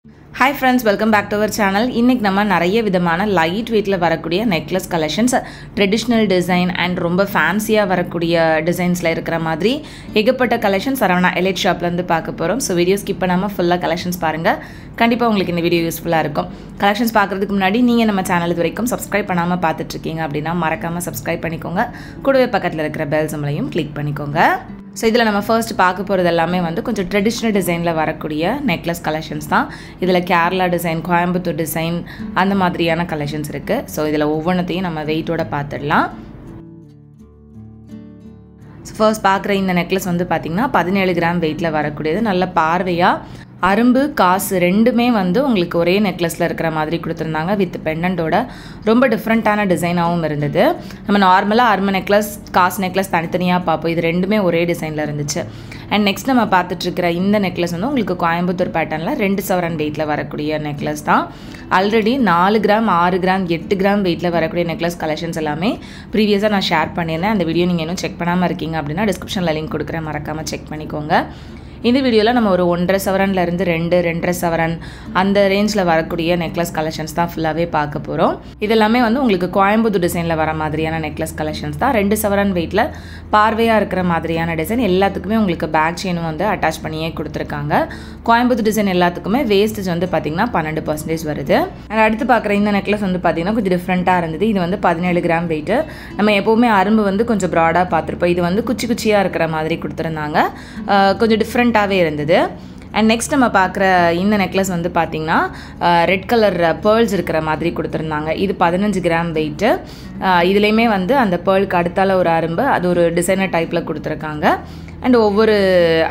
Hi friends, welcome back to our channel. இன்னைக்கு நம்ம நிறைய விதமான லைட் வெயிட்ல வரக்கூடிய necklace collections, traditional design and ரொம்ப ஃபேன்சியா வரக்கூடிய டிசைன்ஸ்ல இருக்கிற மாதிரி ஏகப்பட்ட கலெக்ஷன்ஸ் சரவணா எலைட் ஷாப்ல இருந்து பார்க்க போறோம். சோ வீடியோ ஸ்கிப் பண்ணாம ஃபுல்லா கலெக்ஷன்ஸ் பாருங்க. கண்டிப்பா உங்களுக்கு இந்த வீடியோ யூஸ்ஃபுல்லா இருக்கும். கலெக்ஷன்ஸ் பார்க்கிறதுக்கு முன்னாடி நீங்க நம்ம சேனல் இதுவரைக்கும் சப்ஸ்கிரைப் பண்ணாம பார்த்துட்டு இருக்கீங்க அப்படினா மறக்காம சப்ஸ்கிரைப் பண்ணிக்கோங்க. கூடவே பக்கத்துல இருக்கிற பெல் சிம்பலையும் கிளிக் பண்ணிக்கோங்க. So இதில் நம்ம ஃபர்ஸ்ட் பார்க்க போகிறது எல்லாமே வந்து கொஞ்சம் ட்ரெடிஷ்னல் டிசைனில் வரக்கூடிய நெக்லஸ் கலெக்ஷன்ஸ் தான். இதில் கேரளா டிசைன், கோயம்புத்தூர் டிசைன் அந்த மாதிரியான கலெக்ஷன்ஸ் இருக்குது. ஸோ இதில் ஒவ்வொன்றத்தையும் நம்ம வெயிட்டோட பார்த்துடலாம். ஸோ ஃபர்ஸ்ட் பார்க்குற இந்த நெக்லஸ் வந்து பார்த்திங்கன்னா 17 கிராம் வெயிட்டில் வரக்கூடியது. நல்ல பார்வையாக அரும்பு காசு ரெண்டுமே வந்து உங்களுக்கு ஒரே நெக்லஸில் இருக்கிற மாதிரி கொடுத்துருந்தாங்க. வித் பெண்டன்ட்டோட ரொம்ப டிஃப்ரெண்ட்டான டிசைனாகவும் இருந்தது. நம்ம நார்மலாக அரும்பு நெக்லஸ், காசு நெக்லஸ் தனித்தனியாக பார்ப்போம். இது ரெண்டுமே ஒரே டிசைனில் இருந்துச்சு. அண்ட் நெக்ஸ்ட் நம்ம பார்த்துட்ருக்கிற இந்த நெக்லஸ் வந்து உங்களுக்கு கோயம்புத்தூர் பேட்டர்னில் 2 சவரன் வெயிட்டில் வரக்கூடிய நெக்லஸ் தான். ஆல்ரெடி 4 கிராம், 6 கிராம், 8 கிராம் வெயிட்டில் வரக்கூடிய நெக்லஸ் கலெக்ஷன்ஸ் எல்லாமே ப்ரீவியஸாக நான் ஷேர் பண்ணியிருந்தேன். அந்த வீடியோ நீங்கள் இன்னும் செக் பண்ணாமல் இருக்கீங்க அப்படின்னா டிஸ்கிரிப்ஷனில் லிங்க் கொடுக்குறேன், மறக்காமல் செக் பண்ணிக்கோங்க. இந்த வீடியோவில் நம்ம ஒரு 1.5 சவரன்லேருந்து 2.5 சவரன் அந்த ரேஞ்சில் வரக்கூடிய நெக்லஸ் கலெக்ஷன்ஸ் தான் ஃபுல்லாகவே பார்க்க போகிறோம். இதெல்லாமே வந்து உங்களுக்கு கோயம்புத்தூர் டிசைனில் வர மாதிரியான நெக்லஸ் கலெக்ஷன்ஸ் தான். 2 சவரன் வெயிட்டில் பார்வையாக இருக்கிற மாதிரியான டிசைன். எல்லாத்துக்குமே உங்களுக்கு பேக் செயினும் வந்து அட்டாச் பண்ணியே கொடுத்துருக்காங்க. கோயம்புத்தூர் டிசைன் எல்லாத்துக்குமே வேஸ்டேஜ் வந்து பார்த்திங்கன்னா 12% வருது. அண்ட் அடுத்து பார்க்குற இந்த நெக்லஸ் வந்து பார்த்திங்கன்னா கொஞ்சம் டிஃப்ரெண்ட்டாக இருந்தது. இது வந்து 17 கிராம் வெயிட்டு. நம்ம எப்போவுமே அரும்பு வந்து கொஞ்சம் ப்ராடாக பார்த்துருப்போம். இது வந்து குச்சி குச்சியாக இருக்கிற மாதிரி கொடுத்துருந்தாங்க. கொஞ்சம் டிஃப்ரெண்ட்டாகவே இருந்தது. அண்ட் நெக்ஸ்ட் நம்ம பார்க்குற இந்த நெக்லஸ் வந்து பார்த்திங்கன்னா ரெட் கலர் பேர்ல்ஸ் இருக்கிற மாதிரி கொடுத்துருந்தாங்க. இது 15 கிராம் வெயிட்டு. இதுலேயுமே வந்து அந்த பேர்லுக்கு அடுத்தால ஒரு அரும்பு, அது ஒரு டிசைனர் டைப்பில் கொடுத்துருக்காங்க. அண்ட் ஒவ்வொரு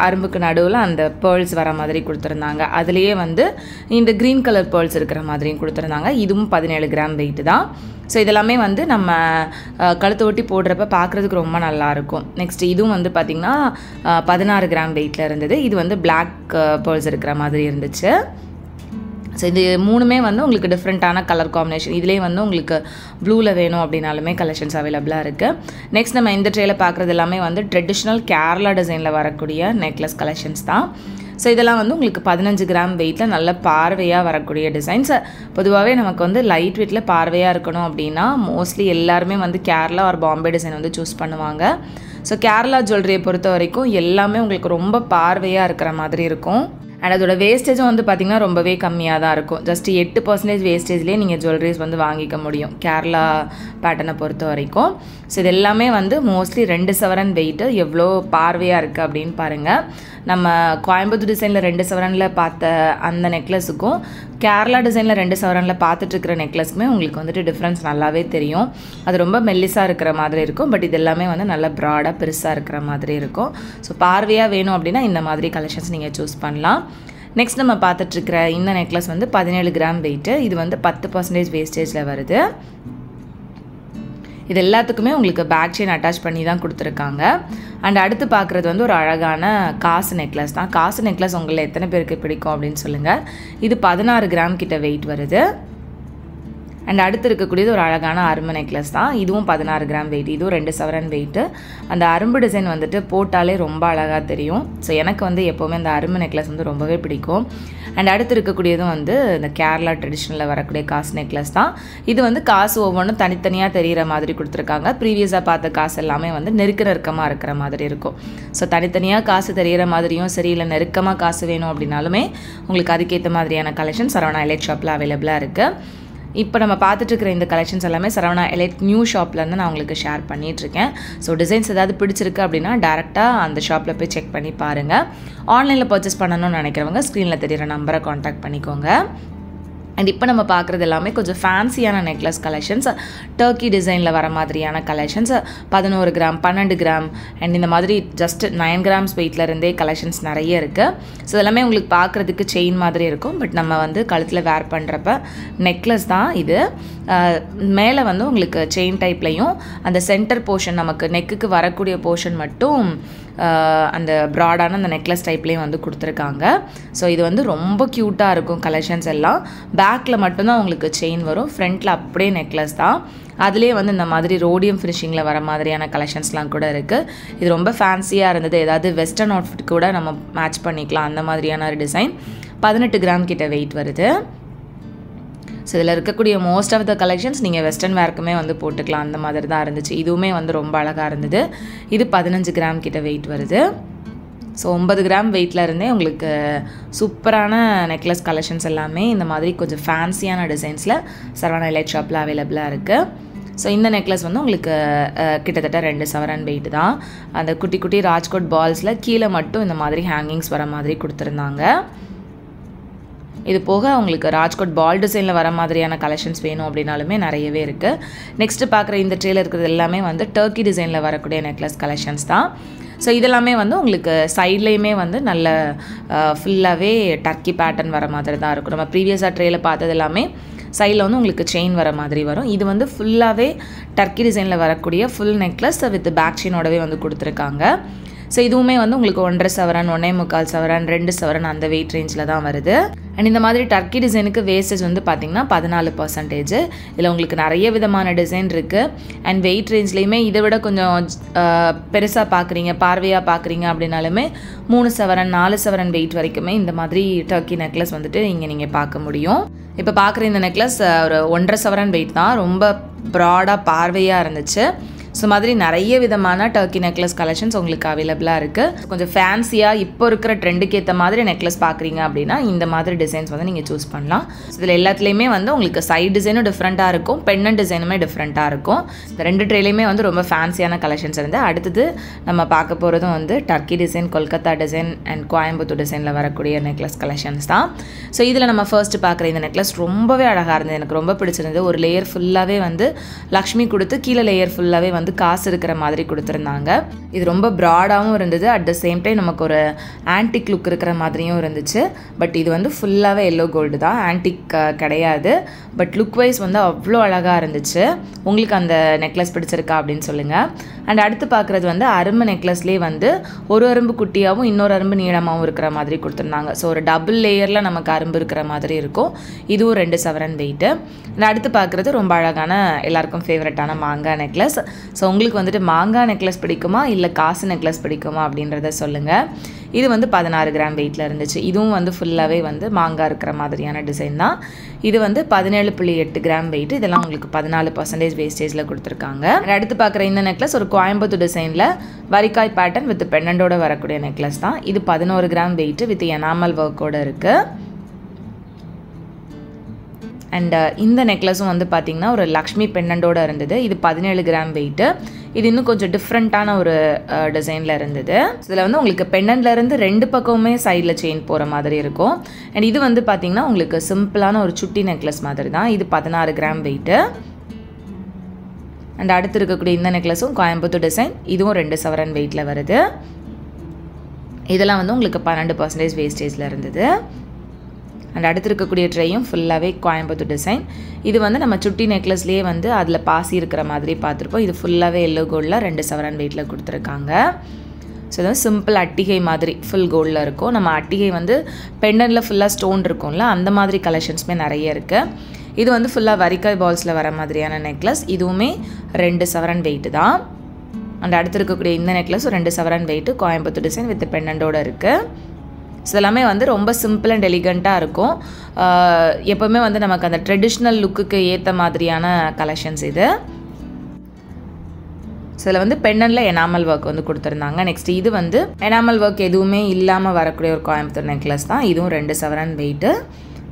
அரும்புக்கு நடுவில் அந்த பேர்ல்ஸ் வர மாதிரி கொடுத்துருந்தாங்க. அதுலேயே வந்து இந்த க்ரீன் கலர் பேர்ல்ஸ் இருக்கிற மாதிரியும் கொடுத்துருந்தாங்க. இதுவும் 17 கிராம் வெயிட்டு தான். ஸோ இதெல்லாமே வந்து நம்ம கழுத்தை ஒட்டி போடுறப்ப பார்க்குறதுக்கு ரொம்ப நல்லாயிருக்கும். நெக்ஸ்ட் இதுவும் வந்து பார்த்திங்கன்னா 16 கிராம் வெயிட்டில் இருந்தது. இது வந்து பிளாக் பேர்ல்ஸ் இருக்கிற மாதிரி இருந்துச்சு. ஸோ இது மூணுமே வந்து உங்களுக்கு டிஃப்ரெண்ட்டான கலர் காம்பினேஷன். இதுலேயே வந்து உங்களுக்கு ப்ளூவில் வேணும் அப்படின்னாலுமே கலெக்ஷன்ஸ் அவைலபிளாக இருக்குது. நெக்ஸ்ட் நம்ம இந்த ட்ரேயில் பார்க்குறது எல்லாமே வந்து ட்ரெடிஷ்னல் கேரளா டிசைனில் வரக்கூடிய நெக்லஸ் கலெக்ஷன்ஸ் தான். ஸோ இதெல்லாம் வந்து உங்களுக்கு 15 கிராம் வெயிட்டில் நல்ல பார்வையாக வரக்கூடிய டிசைன்ஸ். பொதுவாகவே நமக்கு வந்து லைட் வெயிட்டில் பார்வையாக இருக்கணும் அப்படின்னா மோஸ்ட்லி எல்லாருமே வந்து கேரளா ஒரு பாம்பே டிசைன் வந்து சூஸ் பண்ணுவாங்க. ஸோ கேரளா ஜுவல்லரியை பொறுத்த வரைக்கும் எல்லாமே உங்களுக்கு ரொம்ப பார்வையாக இருக்கிற மாதிரி இருக்கும். அண்ட் அதோட வேஸ்டேஜும் வந்து பார்த்திங்கன்னா ரொம்பவே கம்மியாக தான் இருக்கும். ஜஸ்ட் 8% வேஸ்டேஜ்லேயே நீங்கள் ஜுவல்லரிஸ் வந்து வாங்கிக்க முடியும் கேரளா பேட்டர்னை பொறுத்த வரைக்கும். ஸோ இது எல்லாமே வந்து மோஸ்ட்லி 2 சவரன் வெயிட்டு. எவ்வளோ பார்வையாக இருக்குது அப்படின்னு பாருங்கள். நம்ம கோயம்புத்தூர் டிசைனில் 2 சவரனில் பார்த்த அந்த நெக்லஸுக்கும் கேரளா டிசைனில் 2 சவரனில் பார்த்துட்ருக்கிற நெக்லஸுக்குமே உங்களுக்கு வந்துட்டு டிஃப்ரென்ஸ் நல்லாவே தெரியும். அது ரொம்ப மெல்லிஸாக இருக்கிற மாதிரி இருக்கும். பட் இது எல்லாமே வந்து நல்லா ப்ராடாக பெருசாக இருக்கிற மாதிரி இருக்கும். ஸோ பார்வையாக வேணும் அப்படின்னா இந்த மாதிரி கலெக்ஷன்ஸ் நீங்கள் சூஸ் பண்ணலாம். நெக்ஸ்ட் நம்ம பார்த்துட்ருக்கிற இந்த நெக்லஸ் வந்து 17 கிராம் வெயிட்டு. இது வந்து 10% வேஸ்டேஜில் வருது. இது எல்லாத்துக்குமே உங்களுக்கு பேக் செயின் அட்டாச் பண்ணி தான் கொடுத்துருக்காங்க. அண்ட் அடுத்து பார்க்குறது வந்து ஒரு அழகான காசு நெக்லஸ் தான். காசு நெக்லஸ் உங்களில் எத்தனை பேருக்கு பிடிக்கும் அப்படின்னு சொல்லுங்கள். இது 16 கிராம் கிட்ட வெயிட் வருது. அண்ட் அடுத்து இருக்கக்கூடியது ஒரு அழகான அரும்பு நெக்லஸ் தான். இதுவும் 16 கிராம் வெயிட். இதுவும் 2 சவரன் வெயிட்டு. அந்த அரும்பு டிசைன் வந்துட்டு போட்டாலே ரொம்ப அழகாக தெரியும். ஸோ எனக்கு வந்து எப்போவுமே அந்த அரும்பு நெக்லஸ் வந்து ரொம்பவே பிடிக்கும். அண்ட் அடுத்து இருக்கக்கூடியதும் வந்து இந்த கேரளா ட்ரெடிஷ்னலில் வரக்கூடிய காசு நெக்லஸ் தான். இது வந்து காசு ஒவ்வொன்றும் தனித்தனியாக தெரிகிற மாதிரி கொடுத்துருக்காங்க. ப்ரீவியஸாக பார்த்த காசு எல்லாமே வந்து நெருக்கமாக இருக்கிற மாதிரி இருக்கும். ஸோ தனித்தனியாக காசு தெரிகிற மாதிரியும் சரி, இல்லை நெருக்கமாக காசு வேணும் அப்படின்னாலுமே உங்களுக்கு அதுக்கேற்ற மாதிரியான கலெக்ஷன் சரவணா எலைட் ஷாப்பில் அவைலபிளாக இருக்குது. இப்போ நம்ம பார்த்துட்ருக்கிற இந்த கலெக்ஷன்ஸ் எல்லாமே சரவணா எலைட் நியூ ஷாப்லேருந்து நான் உங்களுக்கு ஷேர் பண்ணிகிட்ருக்கேன். ஸோ டிசைன்ஸ் ஏதாவது பிடிச்சிருக்கு அப்படின்னா டேரெக்டாக அந்த ஷாப்பில் போய் செக் பண்ணி பாருங்கள். ஆன்லைனில் பர்ச்சேஸ் பண்ணணும்னு நினைக்கிறவங்க ஸ்க்ரீனில் தெரிகிற நம்பரை காண்டாக்ட் பண்ணிக்கோங்க. அண்ட் இப்போ நம்ம பார்க்குறது எல்லாமே கொஞ்சம் ஃபேன்சியான நெக்லஸ் கலெக்ஷன்ஸ். டர்க்கி டிசைனில் வர மாதிரியான கலெக்ஷன்ஸ் 11 கிராம், 12 கிராம் அண்ட் இந்த மாதிரி ஜஸ்ட் 9 கிராம்ஸ் வெயிட்டில் இருந்தே கலெக்ஷன்ஸ் நிறைய இருக்குது. ஸோ எல்லாமே உங்களுக்கு பார்க்குறதுக்கு செயின் மாதிரி இருக்கும். பட் நம்ம வந்து கழுத்தில் வேர் பண்ணுறப்ப நெக்லஸ் தான் இது. மேலே வந்து உங்களுக்கு செயின் டைப்லையும் அந்த சென்டர் போர்ஷன் நமக்கு நெக்குக்கு வரக்கூடிய போர்ஷன் மட்டும் அந்த ப்ராடான அந்த நெக்லஸ் டைப்லேயும் வந்து கொடுத்துருக்காங்க. ஸோ இது வந்து ரொம்ப க்யூட்டாக இருக்கும் கலெக்ஷன்ஸ் எல்லாம். பேக்கில் மட்டும்தான் உங்களுக்கு செயின் வரும், ஃப்ரண்ட்டில் அப்படியே நெக்லஸ் தான். அதுலேயே வந்து இந்த மாதிரி ரோடியம் ஃபினிஷிங்கில் வர மாதிரியான கலெக்ஷன்ஸ்லாம் கூட இருக்குது. இது ரொம்ப ஃபேன்சியாக இருந்தது. ஏதாவது வெஸ்டர்ன் அவுட்ஃபிட் கூட நம்ம மேட்ச் பண்ணிக்கலாம் அந்த மாதிரியான ஒரு டிசைன். 18 கிராம் கிட்ட வெயிட் வருது. ஸோ இதில் இருக்கக்கூடிய மோஸ்ட் ஆஃப் த கலெக்ஷன்ஸ் நீங்கள் வெஸ்டர்ன் வேர்க்குமே வந்து போட்டுக்கலாம், அந்த மாதிரி தான் இருந்துச்சு. இதுவுமே வந்து ரொம்ப அழகாக இருந்தது. இது 15 கிராம் கிட்ட வெயிட் வருது. ஸோ 9 கிராம் வெயிட்டில் இருந்தே உங்களுக்கு சூப்பரான நெக்லஸ் கலெக்ஷன்ஸ் எல்லாமே இந்த மாதிரி கொஞ்சம் ஃபேன்சியான டிசைன்ஸில் சரவணா எலைட் ஷாப்பில் அவைலபிளாக இருக்குது. ஸோ இந்த நெக்லஸ் வந்து உங்களுக்கு கிட்டத்தட்ட 2 சவரன் வெயிட் தான். அந்த குட்டி குட்டி ராஜ்கோட் பால்ஸில் கீழே மட்டும் இந்த மாதிரி ஹேங்கிங்ஸ் வர மாதிரி கொடுத்துருந்தாங்க. இது போக உங்களுக்கு ராஜ்கோட் பால் டிசைனில் வர மாதிரியான கலெக்ஷன்ஸ் வேணும் அப்படின்னாலுமே நிறையவே இருக்குது. நெக்ஸ்ட்டு பார்க்குற இந்த ட்ரேயில் இருக்கிறது எல்லாமே வந்து டர்க்கி டிசைனில் வரக்கூடிய நெக்லஸ் கலெக்ஷன்ஸ் தான். ஸோ இதெல்லாமே வந்து உங்களுக்கு சைட்லேயுமே வந்து நல்ல ஃபுல்லாகவே டர்க்கி பேட்டர்ன் வர மாதிரி தான் இருக்கும். நம்ம ப்ரீவியஸாக ட்ரேயில் பார்த்தது எல்லாமே சைடில் வந்து உங்களுக்கு செயின் வர மாதிரி வரும். இது வந்து ஃபுல்லாகவே டர்க்கி டிசைனில் வரக்கூடிய ஃபுல் நெக்லஸ் வித் பேக் செயினோடவே வந்து கொடுத்துருக்காங்க. ஸோ இதுவுமே வந்து உங்களுக்கு 1.5 சவரன், 1.25 சவரன், 2 சவரன் அந்த வெயிட் ரேஞ்சில் தான் வருது. அண்ட் இந்த மாதிரி டர்க்கி டிசைனுக்கு வேஸ்டேஜ் வந்து பார்த்திங்கன்னா 14%. இதில் உங்களுக்கு நிறைய விதமான டிசைன் இருக்குது. அண்ட் வெயிட் ரேஞ்ச்லேயுமே இதை விட கொஞ்சம் பெருசாக பார்க்குறீங்க, பார்வையாக பார்க்குறீங்க அப்படின்னாலுமே 3 சவரன் 4 சவரன் வெயிட் வரைக்குமே இந்த மாதிரி டர்க்கி நெக்லஸ் வந்துட்டு இங்கே நீங்கள் பார்க்க முடியும். இப்போ பார்க்குற இந்த நெக்லஸ் ஒரு 1.5 சவரன் வெயிட் தான். ரொம்ப ப்ராடாக பார்வையாக இருந்துச்சு. ஸோ மாதிரி நிறைய விதமான டர்க்கி நெக்லஸ் கலெக்ஷன்ஸ் உங்களுக்கு அவைலபிளாக இருக்குது. கொஞ்சம் ஃபேன்சியாக இப்போ இருக்கிற ட்ரெண்டுக்கு ஏற்ற மாதிரி நெக்லஸ் பார்க்குறீங்க அப்படின்னா இந்த மாதிரி டிசைன்ஸ் வந்து நீங்கள் சூஸ் பண்ணலாம். இதில் எல்லாத்துலேயுமே வந்து உங்களுக்கு சைட் டிசைனும் டிஃப்ரெண்ட்டாக இருக்கும், பெண்டன்ட் டிசைனுமே டிஃப்ரெண்ட்டாக இருக்கும். இந்த 2 ட்ரேலையுமே வந்து ரொம்ப ஃபேன்சியான கலெக்ஷன்ஸ் இருந்து அடுத்தது நம்ம பார்க்க போகிறதும் வந்து Turkey design, Kolkata design and Coimbatore டிசைனில் வரக்கூடிய நெக்லஸ் கலெக்ஷன்ஸ் தான். ஸோ இதில் நம்ம ஃபர்ஸ்ட்டு பார்க்குற இந்த நெக்லஸ் ரொம்பவே அழகாக இருந்தது, எனக்கு ரொம்ப பிடிச்சிருந்தது. ஒரு லேயர் ஃபுல்லாகவே வந்து லக்ஷ்மி கொடுத்து கீழே லேயர் ஃபுல்லாகவே வந்து காசு இருக்கிற மாதிரி கொடுத்துருந்தாங்க. இது ரொம்ப ப்ராடாகவும் இருந்தது, அட் த சேம் டைம் நமக்கு ஒரு ஆன்டிக் லுக் இருக்கிற மாதிரியும் இருந்துச்சு. பட் இது வந்து ஃபுல்லாகவே எல்லோ கோல்டு தான், ஆன்டிக் கிடையாது. பட் லுக் வைஸ் வந்து அவ்வளோ அழகாக இருந்துச்சு. உங்களுக்கு அந்த நெக்லஸ் பிடிச்சிருக்கா அப்படின்னு சொல்லுங்கள். அண்ட் அடுத்து பார்க்குறது வந்து அரும்பு நெக்லஸ்லேயே வந்து ஒரு அரும்பு குட்டியாகவும் இன்னொரு அரும்பு நீளமாகவும் இருக்கிற மாதிரி கொடுத்துருந்தாங்க. ஸோ ஒரு டபுள் லேயரில் நமக்கு அரும்பு இருக்கிற மாதிரி இருக்கும். இதுவும் 2 சவரன் வெயிட்டு. அண்ட் அடுத்து பார்க்குறது ரொம்ப அழகான எல்லாருக்கும் ஃபேவரட்டான மாங்காய் நெக்லஸ். ஸோ உங்களுக்கு வந்துட்டு மாங்காய் நெக்லஸ் பிடிக்குமா இல்லை காசு நெக்லஸ் பிடிக்குமா அப்படின்றத சொல்லுங்கள். இது வந்து 16 கிராம் வெயிட்டில் இருந்துச்சு. இதுவும் வந்து ஃபுல்லாகவே வந்து மாங்காய் இருக்கிற மாதிரியான டிசைன் தான். இது வந்து 17.8 கிராம் வெயிட். இதெல்லாம் உங்களுக்கு 14% வேஸ்டேஜில் கொடுத்துருக்காங்க. அடுத்து பார்க்குற இந்த நெக்லஸ் ஒரு கோயம்புத்தூர் டிசைனில் வரிக்காய் பேட்டர்ன் வித் பெண்டண்டோட வரக்கூடிய நெக்லஸ் தான். இது 11 கிராம் வெயிட் வித் எனாமல் ஒர்க்கோட இருக்குது. அண்ட் இந்த நெக்லஸும் வந்து பார்த்திங்கன்னா ஒரு லக்ஷ்மி பெண்டண்டோடு இருந்தது. இது 17 கிராம் வெயிட்டு. இது இன்னும் கொஞ்சம் டிஃப்ரெண்ட்டான ஒரு டிசைனில் இருந்தது. இதில் வந்து உங்களுக்கு பெண்டன்ட்லேருந்து 2 பக்கமுமே சைடில் செயின் போகிற மாதிரி இருக்கும். அண்ட் இது வந்து பார்த்திங்கன்னா உங்களுக்கு சிம்பிளான ஒரு சுட்டி நெக்லஸ் மாதிரி தான். இது 16 கிராம் வெயிட்டு. அண்ட் அடுத்து இருக்கக்கூடிய இந்த நெக்லஸும் கோயம்புத்தூர் டிசைன். இதுவும் 2 சவரன் வெயிட்டில் வருது. இதெல்லாம் வந்து உங்களுக்கு 12% வேஸ்டேஜில் இருந்தது. அண்ட் அடுத்து இருக்கக்கூடிய ட்ரேயும் ஃபுல்லாகவே கோயம்புத்தூர் டிசைன். இது வந்து நம்ம சுட்டி நெக்லஸ்லேயே வந்து அதில் பாசி இருக்கிற மாதிரி பார்த்துருப்போம். இது ஃபுல்லாகவே எல்லோ கோல்டில் 2 சவரன் வெயிட்டில் கொடுத்துருக்காங்க. ஸோ இது வந்து சிம்பிள் அட்டிகை மாதிரி ஃபுல் கோல்டில் இருக்கும். நம்ம அட்டிகை வந்து பெண்டனில் ஃபுல்லாக ஸ்டோன் இருக்கும்ல, அந்த மாதிரி கலெக்ஷன்ஸுமே நிறைய இருக்குது. இது வந்து ஃபுல்லாக வரிக்காய் பால்ஸில் வர மாதிரியான நெக்லஸ். இதுவுமே 2 சவரன் வெயிட்டு தான். அண்ட் அடுத்து இருக்கக்கூடிய இந்த நெக்லஸும் 2 சவரன் வெயிட்டு, கோயம்புத்தூர் டிசைன் வித் பெண்டண்டோடு இருக்குது. ஸோ எல்லாமே வந்து ரொம்ப சிம்பிள் அண்ட் எலிகண்ட்டாக இருக்கும். எப்போவுமே வந்து நமக்கு அந்த ட்ரெடிஷ்னல் லுக்குக்கு ஏற்ற மாதிரியான கலெக்ஷன்ஸ் இது. ஸோ இதில் வந்து பெண்டனில் எனாமல் ஒர்க் வந்து கொடுத்துருந்தாங்க. நெக்ஸ்ட் இது வந்து எனாமல் ஒர்க் எதுவுமே இல்லாமல் வரக்கூடிய ஒரு கோயம்புத்தூர் நெக்லஸ் தான். இதுவும் 2 சவரன் வெயிட்டு,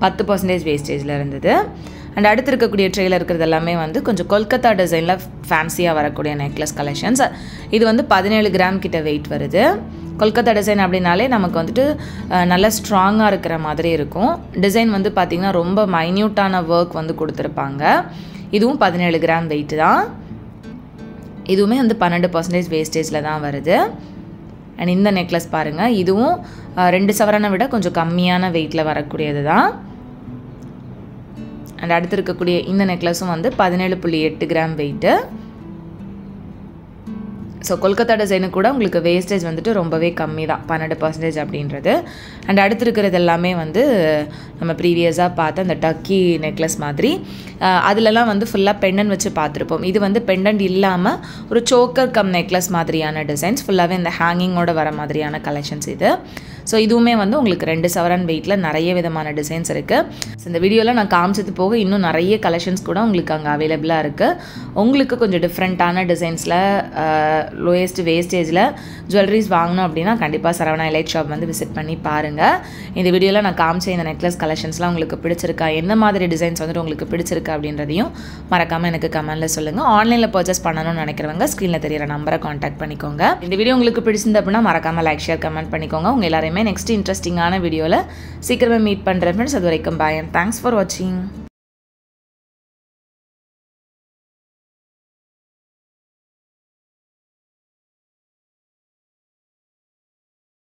10% வேஸ்டேஜில் இருந்தது. அண்ட் அடுத்து இருக்கக்கூடிய ட்ரேயில் இருக்கிறது எல்லாமே வந்து கொஞ்சம் கொல்கத்தா டிசைனில் ஃபேன்சியாக வரக்கூடிய நெக்லஸ் கலெக்ஷன்ஸ். இது வந்து 17 கிராம் கிட்ட வெயிட் வருது. கொல்கத்தா டிசைன் அப்படின்னாலே நமக்கு வந்துட்டு நல்லா ஸ்ட்ராங்காக இருக்கிற மாதிரி இருக்கும். டிசைன் வந்து பார்த்திங்கன்னா ரொம்ப மைன்யூட்டான ஒர்க் வந்து கொடுத்துருப்பாங்க. இதுவும் 17 கிராம் வெயிட்டு தான். இதுவுமே வந்து 12% வேஸ்டேஜில் தான் வருது. அண்ட் இந்த நெக்லஸ் பாருங்கள், இதுவும் 2 சவரனை விட கொஞ்சம் கம்மியான வெயிட்டில் வரக்கூடியது தான். அண்ட் அடுத்து இருக்கக்கூடிய இந்த நெக்லஸும் வந்து 17.8 gram weight. So Kolkata design கூட உங்களுக்கு வேஸ்டேஜ் வந்துட்டு ரொம்பவே கம்மி தான், 12% அப்படின்றது. அண்ட் அடுத்து இருக்கிறது எல்லாமே வந்து நம்ம ப்ரீவியஸாக பார்த்த அந்த டக்கி நெக்லஸ் மாதிரி அதிலலாம் வந்து ஃபுல்லாக பெண்டன் வச்சு பார்த்துருப்போம். இது வந்து பெண்டன்ட் இல்லாமல் ஒரு சோக்கர் கம் நெக்லஸ் மாதிரியான டிசைன்ஸ், ஃபுல்லாகவே இந்த ஹேங்கிங்கோட வர மாதிரியான கலெக்ஷன்ஸ் இது. ஸோ இதுவுமே வந்து உங்களுக்கு 2 சவரன் வெயிட்டில் நிறைய விதமான டிசைன்ஸ் இருக்குது. ஸோ இந்த வீடியோவில் நான் காமிச்சது போக இன்னும் நிறைய கலெக்ஷன்ஸ் கூட உங்களுக்கு அங்கே அவைலபிளாக இருக்குது. உங்களுக்கு கொஞ்சம் டிஃப்ரெண்ட்டான டிசைன்ஸில் லோயஸ்ட் வேஸ்டேஜில் ஜுவல்லரிஸ் வாங்கணும் அப்படின்னா கண்டிப்பாக சரவணா எலைட் ஷாப் வந்து விசிட் பண்ணி பாருங்கள். இந்த வீடியோவில் நான் காமிச்ச இந்த நெக்லஸ் கலெக்ஷன்ஸ்லாம் உங்களுக்கு பிடிச்சிருக்கா, எந்த மாதிரி டிசைன்ஸ் வந்துட்டு உங்களுக்கு பிடிச்சிருக்கா அப்படின்றதையும் மறக்காமல் எனக்கு கமெண்ட்டில் சொல்லுங்கள். ஆன்லைனில் பர்ச்சேஸ் பண்ணணும்னு நினைக்கிறவங்க ஸ்க்ரீனில் தெரியிற நம்பரை காண்டாக்ட் பண்ணிக்கோங்க. இந்த வீடியோ உங்களுக்கு பிடிச்சிருந்து அப்படின்னா மறக்காமல் லைக், ஷேர், கமெண்ட் பண்ணிக்கோங்க. உங்கள் எல்லாரையுமே நெக்ஸ்ட் இன்ட்ரெஸ்டிங்கான வீடியோவில் சீக்கிரமே மீட் பண்ணுறேன் ஃப்ரெண்ட்ஸ். அது வரைக்கும் பாய் அண்ட் தேங்க்ஸ் ஃபார் வாட்சிங்.